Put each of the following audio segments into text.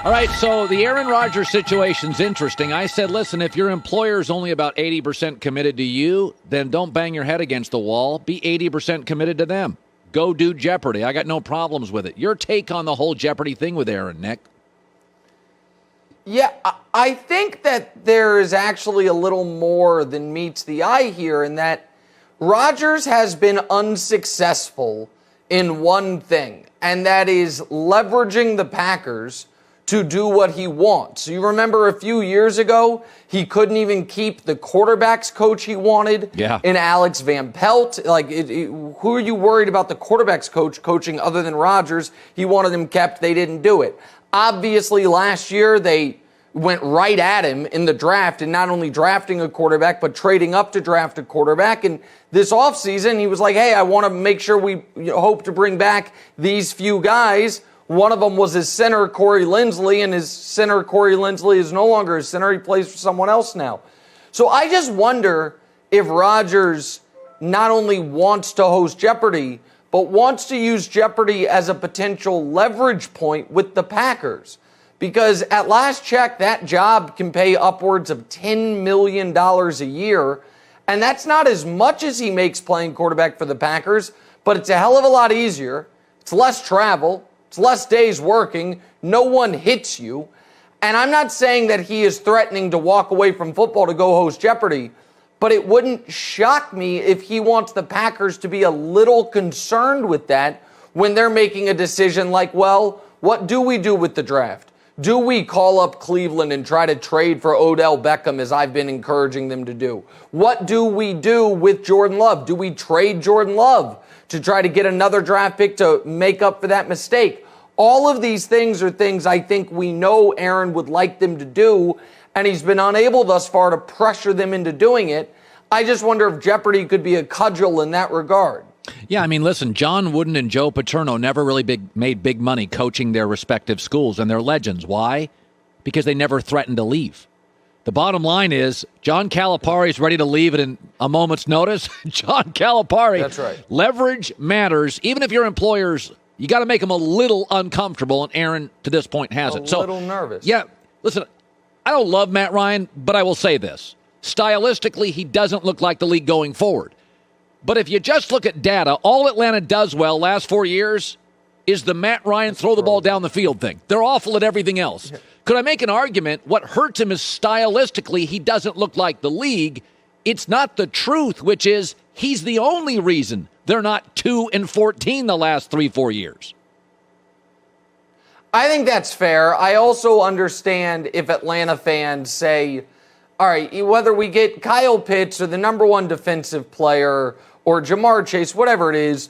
All right, so the Aaron Rodgers situation's interesting. I said, listen, if your employer's only about 80% committed to you, then don't bang your head against the wall. Be 80% committed to them. Go do Jeopardy. I got no problems with it. Your take on the whole Jeopardy thing with Aaron, Nick? Yeah, I think that there is actually a little more than meets the eye here in that Rodgers has been unsuccessful in one thing, and that is leveraging the Packers to do what he wants. You remember a few years ago, he couldn't even keep the quarterbacks coach he wanted in Alex Van Pelt. Who are you worried about the quarterbacks coach coaching other than Rodgers? He wanted him kept. They didn't do it. Obviously, last year, they went right at him in the draft and not only drafting a quarterback, but trading up to draft a quarterback. And this offseason, he was like, hey, I want to make sure we hope to bring back these few guys. One of them was his center, Corey Linsley, and his center, Corey Linsley, is no longer his center. He plays for someone else now. So I just wonder if Rodgers not only wants to host Jeopardy, but wants to use Jeopardy as a potential leverage point with the Packers. Because at last check, that job can pay upwards of $10 million a year. And that's not as much as he makes playing quarterback for the Packers, but it's a hell of a lot easier. It's less travel. It's less days working. No one hits you. And I'm not saying that he is threatening to walk away from football to go host Jeopardy, but it wouldn't shock me if he wants the Packers to be a little concerned with that when they're making a decision like, well, what do we do with the draft? Do we call up Cleveland and try to trade for Odell Beckham, as I've been encouraging them to do? What do we do with Jordan Love? Do we trade Jordan Love to try to get another draft pick to make up for that mistake? All of these things are things I think we know Aaron would like them to do, and he's been unable thus far to pressure them into doing it. I just wonder if Jeopardy could be a cudgel in that regard. Yeah, I mean, listen, John Wooden and Joe Paterno never really made big money coaching their respective schools, and they're legends. Why? Because they never threatened to leave. The bottom line is John Calipari is ready to leave it in a moment's notice. John Calipari. That's right. Leverage matters. Even if your employers, you got to make them a little uncomfortable, and Aaron, to this point, hasn't. A little nervous. Yeah, listen, I don't love Matt Ryan, but I will say this. Stylistically, he doesn't look like the league going forward. But if you just look at data, all Atlanta does well last 4 years is the Matt Ryan throw the ball down the field thing. They're awful at everything else. Could I make an argument? What hurts him is stylistically, he doesn't look like the league. It's not the truth, which is he's the only reason they're not 2-14 the last 3-4 years. I think that's fair. I also understand if Atlanta fans say, all right, whether we get Kyle Pitts or the number one defensive player or Jamar Chase, whatever it is,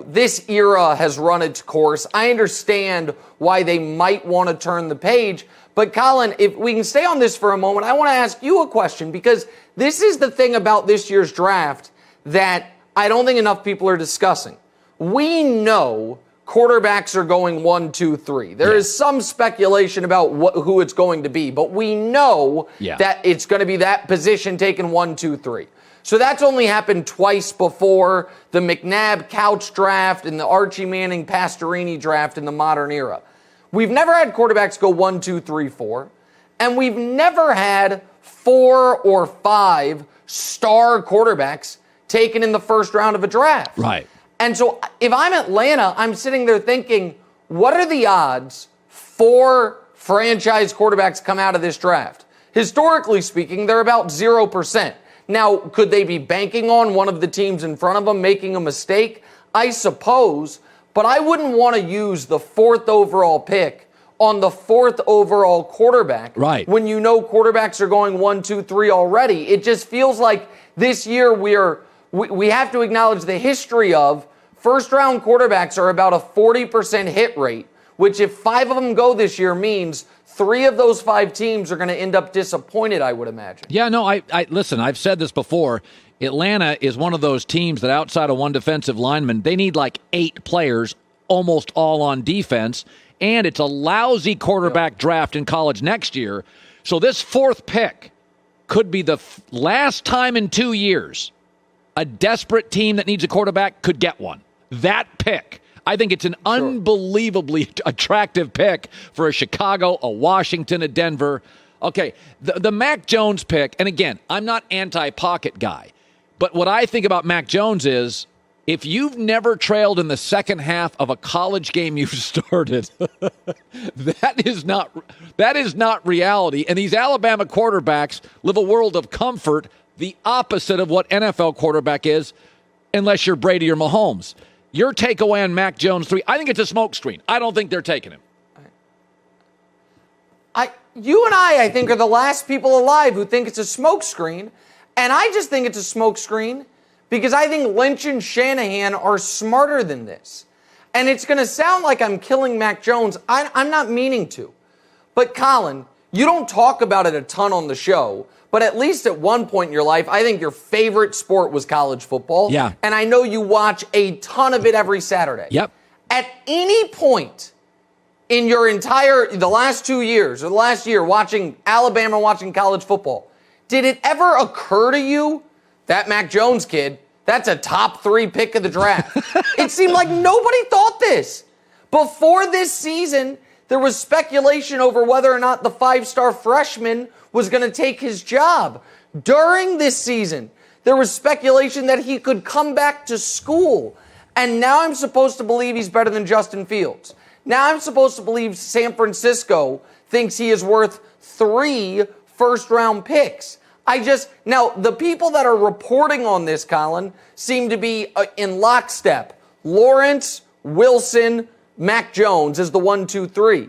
this era has run its course. I understand why they might want to turn the page. But Colin, if we can stay on this for a moment, I want to ask you a question, because this is the thing about this year's draft that I don't think enough people are discussing. We know quarterbacks are going 1, 2, 3. There is some speculation about who it's going to be, but we know that it's going to be that position taken 1, 2, 3. So that's only happened twice before: the McNabb couch draft and the Archie Manning Pastorini draft in the modern era. We've never had quarterbacks go 1, 2, 3, 4, and we've never had 4 or 5 star quarterbacks taken in the first round of a draft. Right. And so if I'm Atlanta, I'm sitting there thinking, what are the odds 4 franchise quarterbacks come out of this draft? Historically speaking, they're about 0%. Now, could they be banking on one of the teams in front of them making a mistake? I suppose, but I wouldn't want to use the 4th overall pick on the 4th overall quarterback. Right. When you know quarterbacks are going 1, 2, 3 already. It just feels like this year we have to acknowledge the history of first-round quarterbacks are about a 40% hit rate, which if 5 of them go this year means 3 of those 5 teams are going to end up disappointed, I would imagine. Yeah, no, I listen, I've said this before. Atlanta is one of those teams that outside of one defensive lineman, they need like 8 players, almost all on defense, and it's a lousy quarterback draft in college next year. So this 4th pick could be the last time in 2 years a desperate team that needs a quarterback could get one. That pick. I think it's an unbelievably attractive pick for a Chicago, a Washington, a Denver. Okay, the Mac Jones pick, and again, I'm not anti-pocket guy, but what I think about Mac Jones is if you've never trailed in the second half of a college game you've started, that is not reality. And these Alabama quarterbacks live a world of comfort, the opposite of what NFL quarterback is, unless you're Brady or Mahomes. Your takeaway on Mac Jones 3, I think it's a smokescreen. I don't think they're taking him. You and I think, are the last people alive who think it's a smokescreen. And I just think it's a smokescreen because I think Lynch and Shanahan are smarter than this. And it's going to sound like I'm killing Mac Jones. I'm not meaning to. But Colin, you don't talk about it a ton on the show, but at least at one point in your life, I think your favorite sport was college football. Yeah. And I know you watch a ton of it every Saturday. Yep. At any point in the last 2 years or the last year watching Alabama, watching college football, did it ever occur to you that Mac Jones kid, that's a top 3 pick of the draft? It seemed like nobody thought this. Before this season, there was speculation over whether or not the 5-star freshman was going to take his job. During this season, there was speculation that he could come back to school. And now I'm supposed to believe he's better than Justin Fields. Now I'm supposed to believe San Francisco thinks he is worth 3 first-round picks. Now, the people that are reporting on this, Colin, seem to be in lockstep. Lawrence, Wilson, Mac Jones is the 1, 2, 3.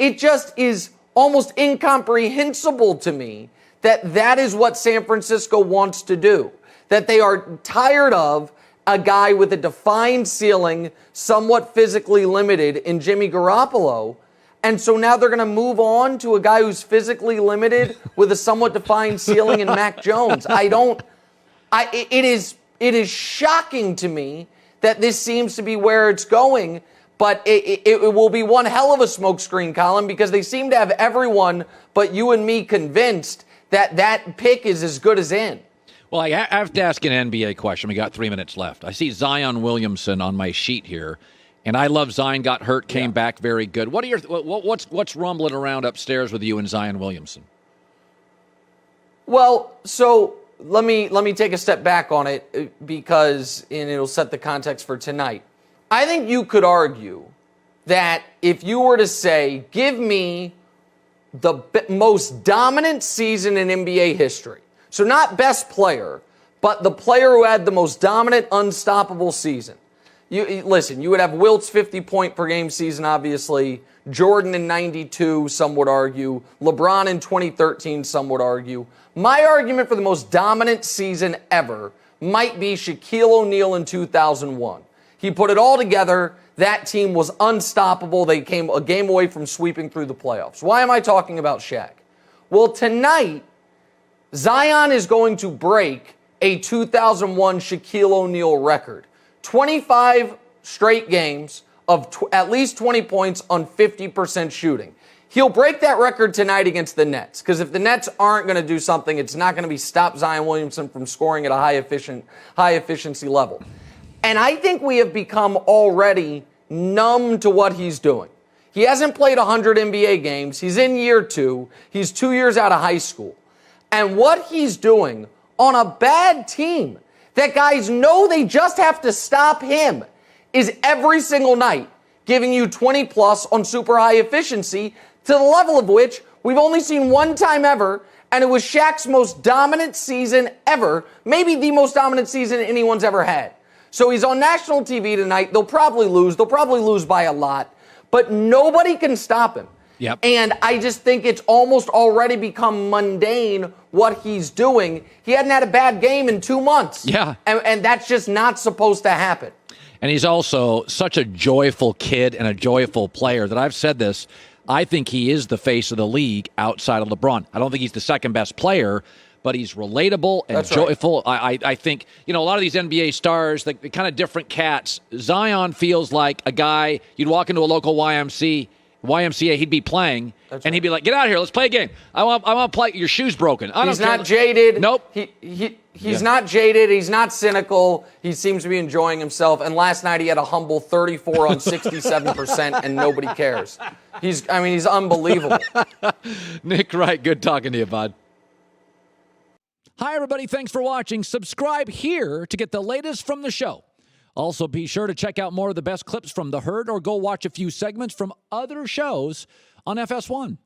It just is almost incomprehensible to me that is what San Francisco wants to do. That they are tired of a guy with a defined ceiling, somewhat physically limited in Jimmy Garoppolo. And so now they're going to move on to a guy who's physically limited with a somewhat defined ceiling in Mac Jones. It is shocking to me that this seems to be where it's going, but it will be one hell of a smokescreen, Colin, because they seem to have everyone but you and me convinced that pick is as good as in. Well, I have to ask an NBA question. We got 3 minutes left. I see Zion Williamson on my sheet here, and I love Zion. Got hurt, came back very good. What are what's rumbling around upstairs with you and Zion Williamson? Well, so let me take a step back on it because it'll set the context for tonight. I think you could argue that if you were to say, give me the most dominant season in NBA history. So not best player, but the player who had the most dominant, unstoppable season. You would have Wilt's 50-point-per-game season, obviously. Jordan in 92, some would argue. LeBron in 2013, some would argue. My argument for the most dominant season ever might be Shaquille O'Neal in 2001. He put it all together. That team was unstoppable. They came a game away from sweeping through the playoffs. Why am I talking about Shaq? Well, tonight, Zion is going to break a 2001 Shaquille O'Neal record. 25 straight games of at least 20 points on 50% shooting. He'll break that record tonight against the Nets, because if the Nets aren't going to do something, it's not going to be stop Zion Williamson from scoring at a high efficiency level. And I think we have become already numb to what he's doing. He hasn't played 100 NBA games. He's in year 2. He's 2 years out of high school. And what he's doing on a bad team that guys know they just have to stop him is every single night giving you 20 plus on super high efficiency, to the level of which we've only seen one time ever, and it was Shaq's most dominant season ever, maybe the most dominant season anyone's ever had. So he's on national TV tonight. They'll probably lose. They'll probably lose by a lot, but nobody can stop him. Yep. And I just think it's almost already become mundane what he's doing. He hadn't had a bad game in 2 months. Yeah. And that's just not supposed to happen. And he's also such a joyful kid and a joyful player that I've said this. I think he is the face of the league outside of LeBron. I don't think he's the second best player, but he's relatable and joyful. Right. I think, a lot of these NBA stars, the kind of different cats, Zion feels like a guy you'd walk into a local YMCA YMCA, he'd be playing, and he'd be like, "Get out of here, let's play a game. I want to play. Your shoe's broken." He's not jaded. Nope. He's not jaded. He's not cynical. He seems to be enjoying himself. And last night he had a humble 34 on 67%, and nobody cares. He's unbelievable. Nick Wright, good talking to you, bud. Hi, everybody. Thanks for watching. Subscribe here to get the latest from the show. Also, be sure to check out more of the best clips from The Herd or go watch a few segments from other shows on FS1.